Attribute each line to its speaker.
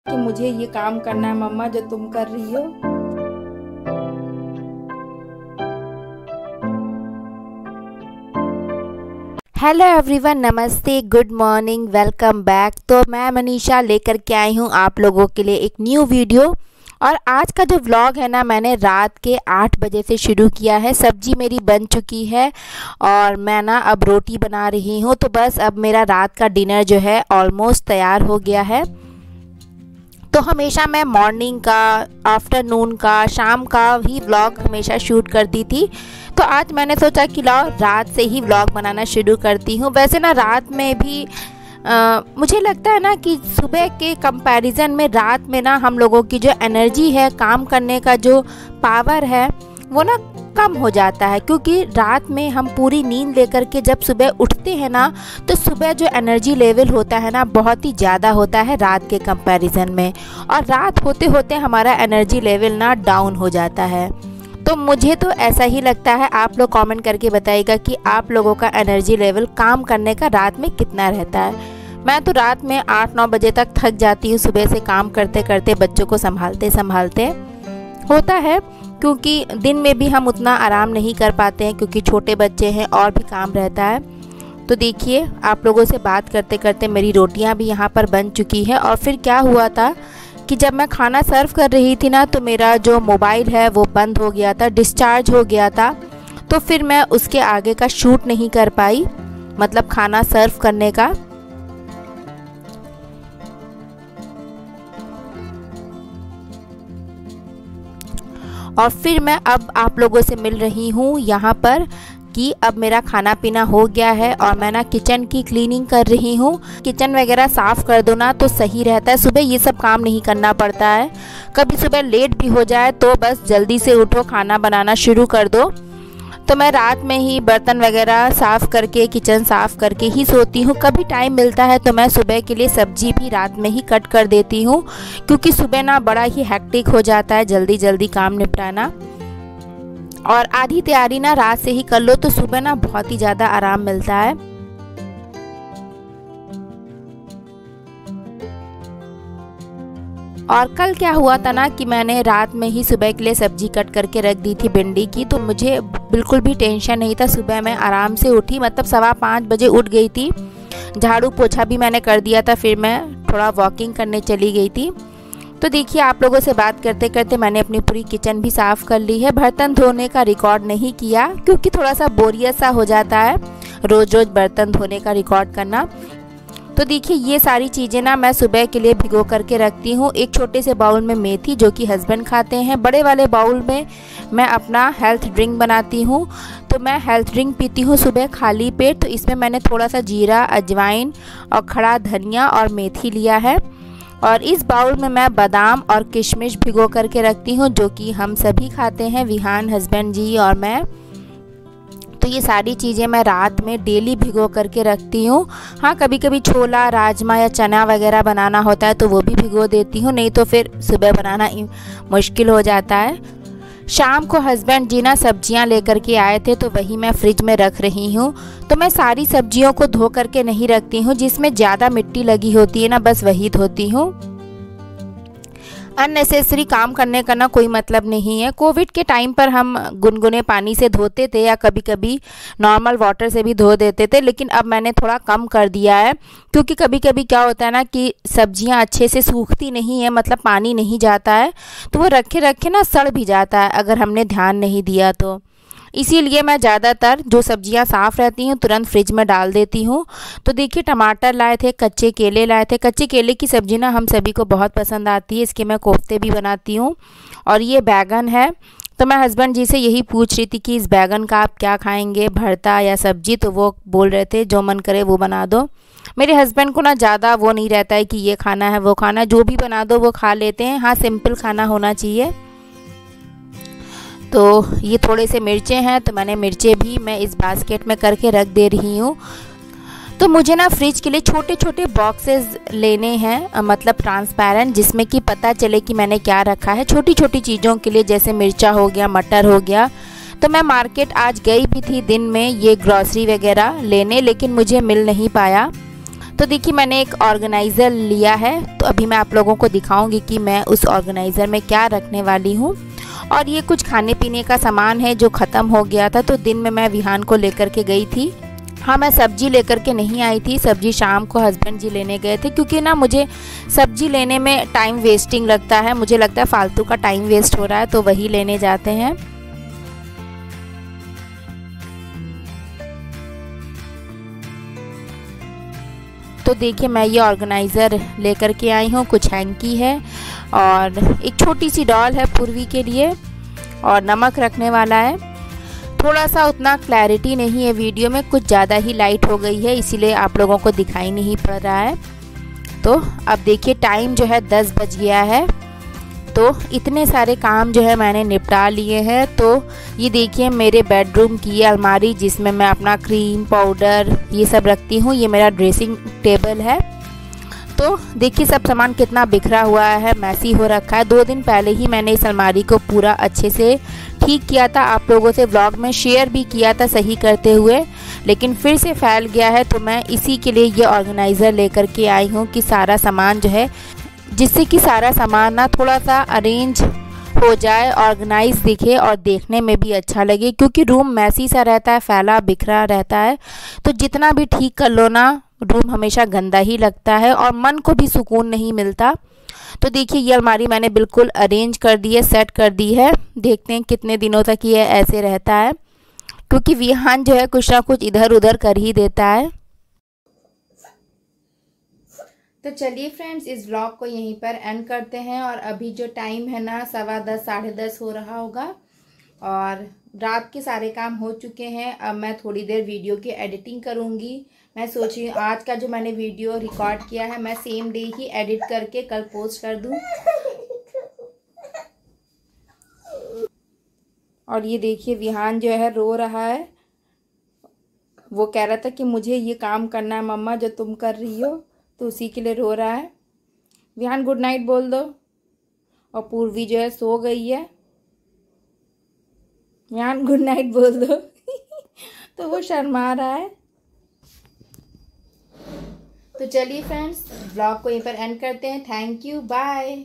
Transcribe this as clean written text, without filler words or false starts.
Speaker 1: कि मुझे ये काम करना है मम्मा जो तुम कर रही हो।
Speaker 2: हेलो एवरीवन, नमस्ते, गुड मॉर्निंग, वेलकम बैक। तो मैं मनीषा लेकर के आई हूँ आप लोगों के लिए एक न्यू वीडियो। और आज का जो व्लॉग है ना, मैंने रात के 8 बजे से शुरू किया है। सब्जी मेरी बन चुकी है और मैं ना अब रोटी बना रही हूँ। तो बस अब मेरा रात का डिनर जो है ऑलमोस्ट तैयार हो गया है। तो हमेशा मैं मॉर्निंग का, आफ्टरनून का, शाम का ही व्लॉग हमेशा शूट करती थी। तो आज मैंने सोचा कि लाओ रात से ही व्लॉग बनाना शुरू करती हूँ। वैसे ना रात में भी मुझे लगता है ना कि सुबह के कंपैरिजन में रात में ना हम लोगों की जो एनर्जी है, काम करने का जो पावर है, वो ना कम हो जाता है। क्योंकि रात में हम पूरी नींद लेकर के जब सुबह उठते हैं ना, तो सुबह जो एनर्जी लेवल होता है ना, बहुत ही ज़्यादा होता है रात के कंपैरिजन में। और रात होते होते हमारा एनर्जी लेवल ना डाउन हो जाता है। तो मुझे तो ऐसा ही लगता है। आप लोग कमेंट करके बताइएगा कि आप लोगों का एनर्जी लेवल काम करने का रात में कितना रहता है। मैं तो रात में 8-9 बजे तक थक जाती हूँ सुबह से काम करते करते, बच्चों को संभालते संभालते। होता है क्योंकि दिन में भी हम उतना आराम नहीं कर पाते हैं, क्योंकि छोटे बच्चे हैं और भी काम रहता है। तो देखिए, आप लोगों से बात करते करते मेरी रोटियां भी यहाँ पर बन चुकी है। और फिर क्या हुआ था कि जब मैं खाना सर्व कर रही थी ना, तो मेरा जो मोबाइल है वो बंद हो गया था, डिस्चार्ज हो गया था। तो फिर मैं उसके आगे का शूट नहीं कर पाई, मतलब खाना सर्व करने का। और फिर मैं अब आप लोगों से मिल रही हूँ यहाँ पर कि अब मेरा खाना पीना हो गया है और मैं ना किचन की क्लीनिंग कर रही हूँ। किचन वगैरह साफ़ कर दो ना तो सही रहता है। सुबह ये सब काम नहीं करना पड़ता है। कभी सुबह लेट भी हो जाए तो बस जल्दी से उठो, खाना बनाना शुरू कर दो। तो मैं रात में ही बर्तन वगैरह साफ़ करके, किचन साफ़ करके ही सोती हूँ। कभी टाइम मिलता है तो मैं सुबह के लिए सब्जी भी रात में ही कट कर देती हूँ, क्योंकि सुबह ना बड़ा ही हेक्टिक हो जाता है जल्दी जल्दी काम निपटाना। और आधी तैयारी ना रात से ही कर लो तो सुबह ना बहुत ही ज़्यादा आराम मिलता है। और कल क्या हुआ था ना कि मैंने रात में ही सुबह के लिए सब्जी कट करके रख दी थी भिंडी की। तो मुझे बिल्कुल भी टेंशन नहीं था। सुबह मैं आराम से उठी, मतलब 5:15 बजे उठ गई थी। झाड़ू पोछा भी मैंने कर दिया था। फिर मैं थोड़ा वॉकिंग करने चली गई थी। तो देखिए, आप लोगों से बात करते करते मैंने अपनी पूरी किचन भी साफ़ कर ली है। बर्तन धोने का रिकॉर्ड नहीं किया, क्योंकि थोड़ा सा बोरियत सा हो जाता है रोज़ रोज़ बर्तन धोने का रिकॉर्ड करना। तो देखिए, ये सारी चीज़ें ना मैं सुबह के लिए भिगो करके रखती हूँ। एक छोटे से बाउल में मेथी, जो कि हस्बैंड खाते हैं। बड़े वाले बाउल में मैं अपना हेल्थ ड्रिंक बनाती हूँ। तो मैं हेल्थ ड्रिंक पीती हूँ सुबह खाली पेट। तो इसमें मैंने थोड़ा सा जीरा, अजवाइन और खड़ा धनिया और मेथी लिया है। और इस बाउल में मैं बादाम और किशमिश भिगो करके रखती हूँ, जो कि हम सभी खाते हैं, विहान, हस्बैंड जी और मैं। तो ये सारी चीज़ें मैं रात में डेली भिगो करके रखती हूँ। हाँ, कभी कभी छोला, राजमा या चना वगैरह बनाना होता है तो वो भी भिगो देती हूँ, नहीं तो फिर सुबह बनाना मुश्किल हो जाता है। शाम को हस्बैंड जी ना सब्जियां लेकर के आए थे, तो वही मैं फ्रिज में रख रही हूँ। तो मैं सारी सब्जियों को धो करके नहीं रखती हूँ। जिसमें ज़्यादा मिट्टी लगी होती है ना, बस वही धोती हूँ। अननेसेसरी काम करने का ना कोई मतलब नहीं है। कोविड के टाइम पर हम गुनगुने पानी से धोते थे या कभी कभी नॉर्मल वाटर से भी धो देते थे, लेकिन अब मैंने थोड़ा कम कर दिया है। क्योंकि कभी कभी क्या होता है ना कि सब्जियां अच्छे से सूखती नहीं है, मतलब पानी नहीं जाता है, तो वो रखे रखे ना सड़ भी जाता है अगर हमने ध्यान नहीं दिया तो। इसीलिए मैं ज़्यादातर जो सब्जियां साफ़ रहती हैं तुरंत फ्रिज में डाल देती हूँ। तो देखिए, टमाटर लाए थे, कच्चे केले लाए थे। कच्चे केले की सब्ज़ी ना हम सभी को बहुत पसंद आती है। इसके मैं कोफ्ते भी बनाती हूँ। और ये बैगन है। तो मैं हस्बैंड जी से यही पूछ रही थी कि इस बैगन का आप क्या खाएंगे, भरता या सब्जी। तो वो बोल रहे थे जो मन करे वो बना दो। मेरे हस्बैंड को ना ज़्यादा वो नहीं रहता है कि ये खाना है वो खाना है, जो भी बना दो वो खा लेते हैं। हाँ, सिंपल खाना होना चाहिए। तो ये थोड़े से मिर्चें हैं, तो मैंने मिर्चें भी मैं इस बास्केट में करके रख दे रही हूँ। तो मुझे ना फ्रिज के लिए छोटे छोटे बॉक्सेस लेने हैं, मतलब ट्रांसपेरेंट, जिसमें कि पता चले कि मैंने क्या रखा है। छोटी छोटी चीज़ों के लिए, जैसे मिर्चा हो गया, मटर हो गया। तो मैं मार्केट आज गई भी थी दिन में ये ग्रॉसरी वगैरह लेने, लेकिन मुझे मिल नहीं पाया। तो देखिए मैंने एक ऑर्गेनाइज़र लिया है, तो अभी मैं आप लोगों को दिखाऊंगी कि मैं उस ऑर्गेनाइज़र में क्या रखने वाली हूँ। और ये कुछ खाने पीने का सामान है जो ख़त्म हो गया था, तो दिन में मैं विहान को लेकर के गई थी। हाँ, मैं सब्ज़ी लेकर के नहीं आई थी, सब्ज़ी शाम को हस्बैंड जी लेने गए थे, क्योंकि ना मुझे सब्ज़ी लेने में टाइम वेस्टिंग लगता है, मुझे लगता है फालतू का टाइम वेस्ट हो रहा है, तो वही लेने जाते हैं। तो देखिए मैं ये ऑर्गेनाइज़र लेकर के आई हूँ, कुछ हैंकी है और एक छोटी सी डॉल है पूर्वी के लिए, और नमक रखने वाला है। थोड़ा सा उतना क्लैरिटी नहीं है वीडियो में, कुछ ज़्यादा ही लाइट हो गई है, इसीलिए आप लोगों को दिखाई नहीं पड़ रहा है। तो अब देखिए टाइम जो है 10 बज गया है, तो इतने सारे काम जो है मैंने निपटा लिए हैं। तो ये देखिए मेरे बेडरूम की अलमारी जिसमें मैं अपना क्रीम पाउडर ये सब रखती हूँ, ये मेरा ड्रेसिंग टेबल है। तो देखिए सब सामान कितना बिखरा हुआ है, मैसी हो रखा है। 2 दिन पहले ही मैंने इस अलमारी को पूरा अच्छे से ठीक किया था, आप लोगों से व्लॉग में शेयर भी किया था सही करते हुए, लेकिन फिर से फैल गया है। तो मैं इसी के लिए ये ऑर्गेनाइज़र लेकर के आई हूँ कि सारा सामान जो है, जिससे कि सारा सामान ना थोड़ा सा अरेंज हो जाए, ऑर्गेनाइज दिखे और देखने में भी अच्छा लगे, क्योंकि रूम मैसी सा रहता है, फैला बिखरा रहता है। तो जितना भी ठीक कर लो ना, रूम हमेशा गंदा ही लगता है और मन को भी सुकून नहीं मिलता। तो देखिए ये अलमारी मैंने बिल्कुल अरेंज कर दी है, सेट कर दी है। देखते हैं कितने दिनों तक ये ऐसे रहता है, क्योंकि विहान जो है कुछ ना कुछ इधर उधर कर ही देता है।
Speaker 1: तो चलिए फ्रेंड्स, इस व्लॉग को यहीं पर एंड करते हैं। और अभी जो टाइम है ना 10:15 10:30 हो रहा होगा, और रात के सारे काम हो चुके हैं। अब मैं थोड़ी देर वीडियो की एडिटिंग करूँगी। मैं सोच रही हूँ आज का जो मैंने वीडियो रिकॉर्ड किया है मैं सेम डे ही एडिट करके कल पोस्ट कर दूँ। और ये देखिए विहान जो है रो रहा है, वो कह रहा था कि मुझे ये काम करना है मम्मा जो तुम कर रही हो, तो उसी के लिए रो रहा है। विहान गुड नाइट बोल दो। और पूर्वी जो है सो गई है। विहान गुड नाइट बोल दो। तो वो शर्मा रहा है। तो चलिए फ्रेंड्स, ब्लॉग को यहीं पर एंड करते हैं। Thank you, bye.